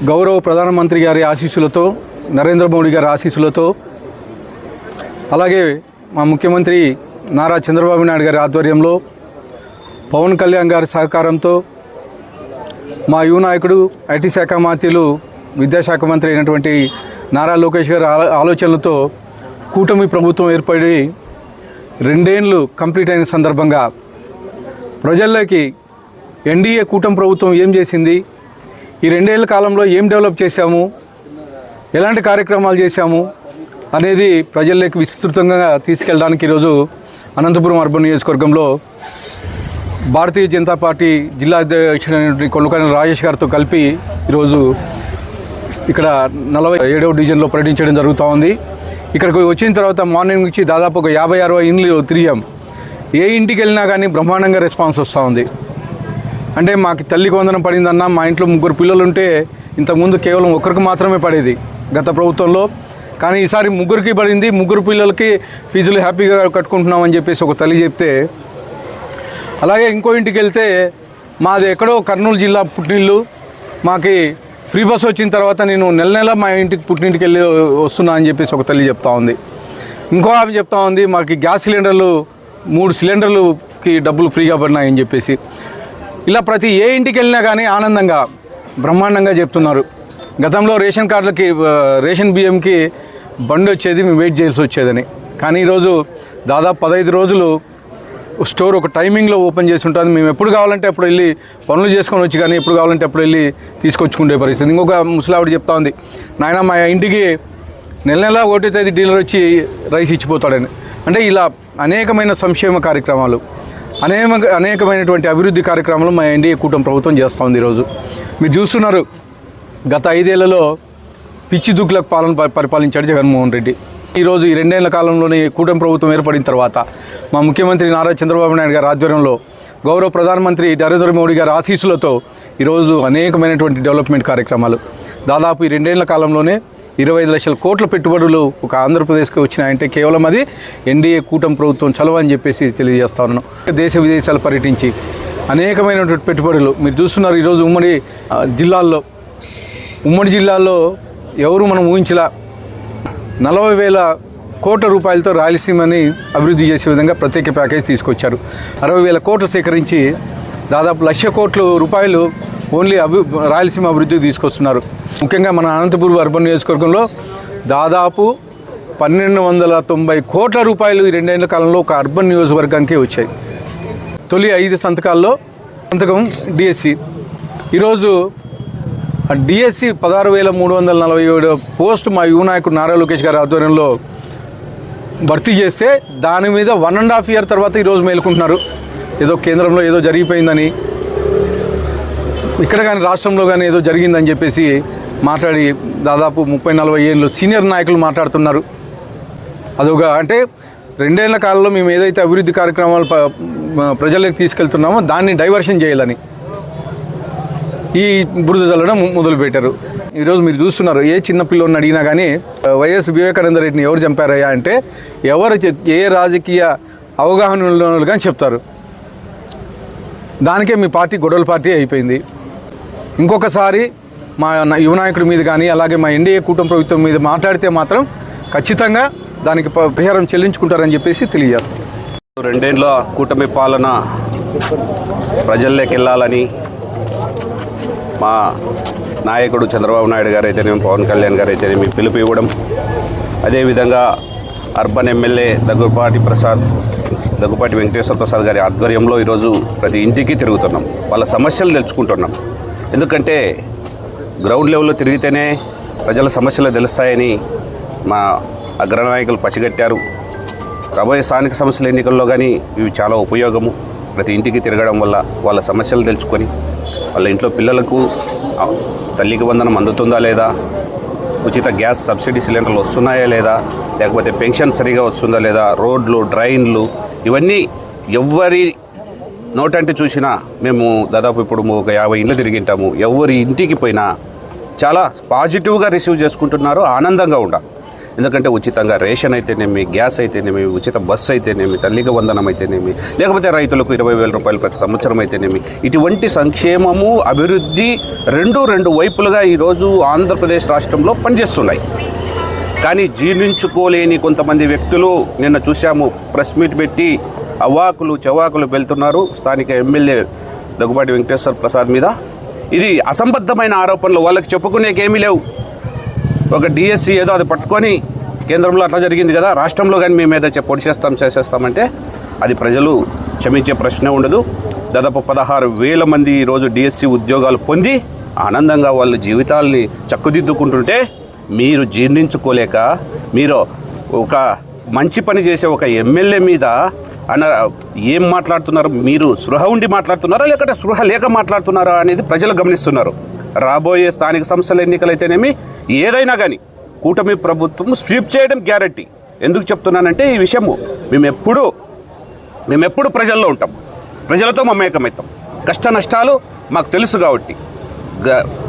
గౌరవ ప్రధానమంత్రి గారి ఆశీస్సులతో, నరేంద్ర మోడీ గారి ఆశీస్సులతో, అలాగే మా ముఖ్యమంత్రి నారా చంద్రబాబు నాయుడు గారి ఆధ్వర్యంలో, పవన్ కళ్యాణ్ గారి సహకారంతో, మా యువ నాయకుడు ఐటీ శాఖ మంత్రులు, విద్యాశాఖ మంత్రి అయినటువంటి నారా లోకేష్ గారి ఆలోచనలతో కూటమి ప్రభుత్వం ఏర్పడి 2 ఏళ్ళు కంప్లీట్ అయిన సందర్భంగా ప్రజల్లోకి ఎన్డీఏ కూటమి ప్రభుత్వం ఏం చేసింది, ఈ 2 ఏళ్ల కాలంలో ఏం డెవలప్ చేశాము, ఎలాంటి కార్యక్రమాలు చేశాము అనేది ప్రజల్లోకి విస్తృతంగా తీసుకెళ్ళడానికి ఈరోజు అనంతపురం అర్బన్ నియోజకవర్గంలో భారతీయ జనతా పార్టీ జిల్లా అధ్యక్షుడైనటువంటి కొల్లుకాని రాజేష్ గారితో కలిపి ఈరోజు ఇక్కడ 47వ డివిజన్లో పర్యటించడం జరుగుతూ ఉంది. ఇక్కడికి వచ్చిన తర్వాత మార్నింగ్ నుంచి దాదాపు ఒక 50-60 ఇండ్లు తిరిగాం. ఏ ఇంటికి వెళ్ళినా కానీ బ్రహ్మాండంగా రెస్పాన్స్ వస్తూ ఉంది. అంటే మాకు తల్లికి వందనం పడిందన్నా, మా ఇంట్లో 3 పిల్లలు ఉంటే ఇంతకుముందు కేవలం ఒకరికి మాత్రమే పడేది గత ప్రభుత్వంలో. కానీ ఈసారి 3కి పడింది. 3 పిల్లలకి ఫీజులు హ్యాపీగా కట్టుకుంటున్నామని చెప్పేసి ఒక తల్లి చెప్తే, అలాగే ఇంకో ఇంటికి వెళ్తే మాది ఎక్కడో కర్నూలు జిల్లా పుట్టినిల్లు, మాకి ఫ్రీ బస్ వచ్చిన తర్వాత నేను నెల మా ఇంటికి పుట్టినింటికి వెళ్ళి వస్తున్నా అని చెప్పేసి ఒక తల్లి చెప్తా ఉంది. ఇంకో ఆమె చెప్తా ఉంది మాకు గ్యాస్ సిలిండర్లు 3 సిలిండర్లుకి డబ్బులు ఫ్రీగా పడినాయని చెప్పేసి. ఇలా ప్రతి ఏ ఇంటికి వెళ్ళినా కానీ ఆనందంగా బ్రహ్మాండంగా చెప్తున్నారు. గతంలో రేషన్ కార్డులకి, రేషన్ బియ్యంకి బండి వచ్చేది, మేము వెయిట్ చేసి వచ్చేదని. కానీ ఈరోజు దాదాపు 15 రోజులు స్టోర్ ఒక టైమింగ్లో ఓపెన్ చేసి ఉంటుంది. మేము ఎప్పుడు కావాలంటే అప్పుడు వెళ్ళి పనులు చేసుకొని వచ్చి, కానీ ఎప్పుడు కావాలంటే అప్పుడు వెళ్ళి తీసుకొచ్చుకునే పరిస్థితి. ఇంకొక ముసలావిడ చెప్తా ఉంది, నాయన మా ఇంటికి నెల 1వ తేదీ డీలర్ వచ్చి రైస్ ఇచ్చిపోతాడని. అంటే ఇలా అనేకమైన సంక్షేమ కార్యక్రమాలు, అనేకమైనటువంటి అభివృద్ధి కార్యక్రమాలు మా ఎన్డీఏ కూటమి ప్రభుత్వం చేస్తూ ఉంది. ఈరోజు మీరు చూస్తున్నారు, గత 5 ఏళ్లలో పిచ్చి దుక్కులకు పరిపాలించాడు జగన్మోహన్ రెడ్డి. ఈరోజు ఈ 2 ఏళ్ల కాలంలోనే కూటమి ప్రభుత్వం ఏర్పడిన తర్వాత మా ముఖ్యమంత్రి నారా చంద్రబాబు నాయుడు గారి ఆధ్వర్యంలో, గౌరవ ప్రధానమంత్రి నరేంద్ర మోడీ గారి ఆశీస్సులతో ఈరోజు అనేకమైనటువంటి డెవలప్మెంట్ కార్యక్రమాలు, దాదాపు ఈ 2 ఏళ్ల కాలంలోనే 25 లక్షల కోట్ల పెట్టుబడులు ఒక ఆంధ్రప్రదేశ్కి వచ్చినాయంటే కేవలం అది ఎన్డీఏ కూటమి ప్రభుత్వం చలవ అని చెప్పేసి తెలియజేస్తా ఉన్నాను. దేశ విదేశాలు పర్యటించి అనేకమైనటువంటి పెట్టుబడులు మీరు చూస్తున్నారు. ఈరోజు ఉమ్మడి జిల్లాల్లో ఎవరు మనం ఊహించలా 40,000 కోట్ల రూపాయలతో రాయలసీమని అభివృద్ధి చేసే విధంగా ప్రత్యేక ప్యాకేజ్ తీసుకొచ్చారు. 60,000 కోట్లు సేకరించి దాదాపు 1,00,000 కోట్ల రూపాయలు ఓన్లీ రాయలసీమ అభివృద్ధికి తీసుకొస్తున్నారు. ముఖ్యంగా మన అనంతపురం అర్బన్ నియోజకవర్గంలో దాదాపు 1,290 కోట్ల రూపాయలు ఈ 2 ఏళ్ల కాలంలో ఒక అర్బన్ నియోజకవర్గానికే వచ్చాయి. తొలి 5 సంతకం డిఎస్సి. ఈరోజు డిఎస్సి 16,347 పోస్ట్ మా యువ నాయకుడు నారా లోకేష్ గారి ఆధ్వర్యంలో భర్తీ చేస్తే, దాని మీద 1.5 ఇయర్ తర్వాత ఈరోజు మేలుకుంటున్నారు. ఏదో కేంద్రంలో ఏదో జరిగిపోయిందని, ఇక్కడ కానీ రాష్ట్రంలో కానీ ఏదో జరిగిందని చెప్పేసి మాట్లాడి దాదాపు 30-40 ఏళ్ళు సీనియర్ నాయకులు మాట్లాడుతున్నారు. అదొక అంటే 2 ఏళ్ల కాలంలో మేము ఏదైతే అభివృద్ధి కార్యక్రమాలు ప్రజలకు తీసుకెళ్తున్నామో దాన్ని డైవర్షన్ చేయాలని ఈ బురద చల్లడం మొదలుపెట్టారు. ఈరోజు మీరు చూస్తున్నారు, ఏ చిన్న పిల్లోని అడిగినా కానీ వైఎస్ వివేకానంద రెడ్డిని ఎవరు చంపారయ్యా అంటే ఏ రాజకీయ అవగాహన ఉన్నోళ్ళు కానీ చెప్తారు. దానికే మీ పార్టీ గొడవల పార్టీ అయిపోయింది. ఇంకొకసారి మా యువ నాయకుడి మీద కానీ అలాగే మా ఎన్డీఏ కూటమి ప్రభుత్వం మీద మాట్లాడితే మాత్రం ఖచ్చితంగా దానికి పరిహారం చెల్లించుకుంటారని చెప్పేసి తెలియజేస్తాం. 2 ఏళ్ల కూటమి పాలన ప్రజల్లోకి వెళ్ళాలని మా నాయకుడు చంద్రబాబు నాయుడు గారు అయితేనేమి, పవన్ కళ్యాణ్ గారు అయితేనేమి పిలుపు ఇవ్వడం, అదేవిధంగా అర్బన్ ఎమ్మెల్యే దగ్గుపాటి వెంకటేశ్వర ప్రసాద్ గారి ఆధ్వర్యంలో ఈరోజు ప్రతి ఇంటికి తిరుగుతున్నాం, వాళ్ళ సమస్యలు తెలుసుకుంటున్నాం. ఎందుకంటే గ్రౌండ్ లెవెల్లో తిరిగితేనే ప్రజల సమస్యలు తెలుస్తాయని మా అగ్రనాయకులు పసిగట్టారు. రాబోయే స్థానిక సమస్యల ఎన్నికల్లో కానీ ఇవి చాలా ఉపయోగము. ప్రతి ఇంటికి తిరగడం వల్ల వాళ్ళ సమస్యలు తెలుసుకొని, వాళ్ళ ఇంట్లో పిల్లలకు తల్లికి వందనం అందుతుందా లేదా, ఉచిత గ్యాస్ సబ్సిడీ సిలిండర్లు వస్తున్నాయా లేదా, లేకపోతే పెన్షన్ సరిగా వస్తుందా లేదా, రోడ్లు, డ్రైన్లు, ఇవన్నీ ఎవరి నోటంటే చూసినా మేము దాదాపు ఇప్పుడు ఒక 50 ఇండ్లు తిరిగింటాము. ఎవరి ఇంటికి పోయినా చాలా పాజిటివ్గా రిసీవ్ చేసుకుంటున్నారు, ఆనందంగా ఉండాలి. ఎందుకంటే ఉచితంగా రేషన్ అయితేనేమి, గ్యాస్ అయితేనేమి, ఉచిత బస్సు అయితేనేమి, తల్లికి వందనం అయితేనేమి, లేకపోతే రైతులకు 20,000 రూపాయలు ప్రతి సంవత్సరం అయితేనేమి, ఇటువంటి సంక్షేమము అభివృద్ధి రెండు వైపులుగా ఈరోజు ఆంధ్రప్రదేశ్ రాష్ట్రంలో పనిచేస్తున్నాయి. కానీ జీర్ణించుకోలేని కొంతమంది వ్యక్తులు నిన్న చూశాము, ప్రెస్ మీట్ పెట్టి అవాకులు చవాకులు వెళ్తున్నారు స్థానిక ఎమ్మెల్యే దగ్గుబాటి వెంకటేశ్వర ప్రసాద్ మీద. ఇది అసంబద్ధమైన ఆరోపణలు, వాళ్ళకి చెప్పుకునేకేమీ లేవు. ఒక డిఎస్సి ఏదో అది పట్టుకొని కేంద్రంలో అట్లా జరిగింది కదా, రాష్ట్రంలో కానీ మేము ఏదో పొడి చేసేస్తామంటే అది ప్రజలు క్షమించే ప్రశ్నే ఉండదు. దాదాపు 16,000 మంది ఈరోజు డిఎస్సి ఉద్యోగాలు పొంది ఆనందంగా వాళ్ళ జీవితాల్ని చక్కుదిద్దుకుంటుంటే మీరు జీర్ణించుకోలేక మీరు ఒక మంచి పని చేసే ఒక ఎమ్మెల్యే మీద ఏం మాట్లాడుతున్నారు? మీరు స్పృహ ఉండి మాట్లాడుతున్నారా లేకపోతే స్పృహ లేక మాట్లాడుతున్నారా అనేది ప్రజలు గమనిస్తున్నారు. రాబోయే స్థానిక సంస్థల ఎన్నికలైతేనేమి ఏదైనా కానీ కూటమి ప్రభుత్వం స్వీప్ చేయడం గ్యారంటీ. ఎందుకు చెప్తున్నానంటే ఈ విషయము మేము ఎప్పుడు ప్రజల్లో ఉంటాం, ప్రజలతో మమేకమవుతాం. కష్ట నష్టాలు మాకు తెలుసు కాబట్టి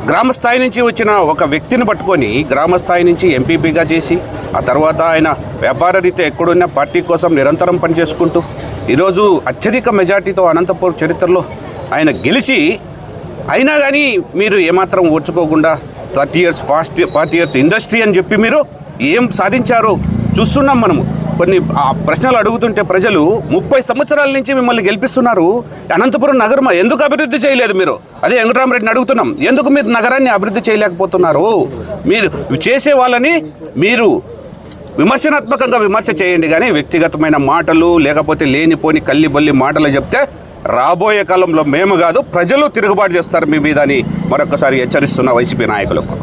గ్రామ స్థాయి నుంచి వచ్చిన ఒక వ్యక్తిని పట్టుకొని గ్రామ స్థాయి నుంచి ఎంపీపీగా చేసి ఆ తర్వాత ఆయన వ్యాపార రీత్యా ఎక్కడున్న పార్టీ కోసం నిరంతరం పనిచేసుకుంటూ ఈరోజు అత్యధిక మెజార్టీతో అనంతపూర్ చరిత్రలో ఆయన గెలిచి అయినా కానీ మీరు ఏమాత్రం ఓర్చుకోకుండా 30 years 40 years ఇండస్ట్రీ అని చెప్పి మీరు ఏం సాధించారో చూస్తున్నాం మనము. కొన్ని ప్రశ్నలు అడుగుతుంటే ప్రజలు 30 సంవత్సరాల నుంచి మిమ్మల్ని గెలిపిస్తున్నారు. అనంతపురం నగరం ఎందుకు అభివృద్ధి చేయలేదు మీరు? అదే వెంకటరామరెడ్డిని అడుగుతున్నాం, ఎందుకు మీరు నగరాన్ని అభివృద్ధి చేయలేకపోతున్నారు? మీరు చేసే వాళ్ళని మీరు విమర్శనాత్మకంగా విమర్శ చేయండి, కానీ వ్యక్తిగతమైన మాటలు లేకపోతే లేనిపోని కల్లిబల్లి మాటలు చెప్తే రాబోయే కాలంలో మేము కాదు ప్రజలు తిరుగుబాటు చేస్తారు మీ మీద అని మరొకసారి హెచ్చరిస్తున్న వైసీపీ నాయకులకు.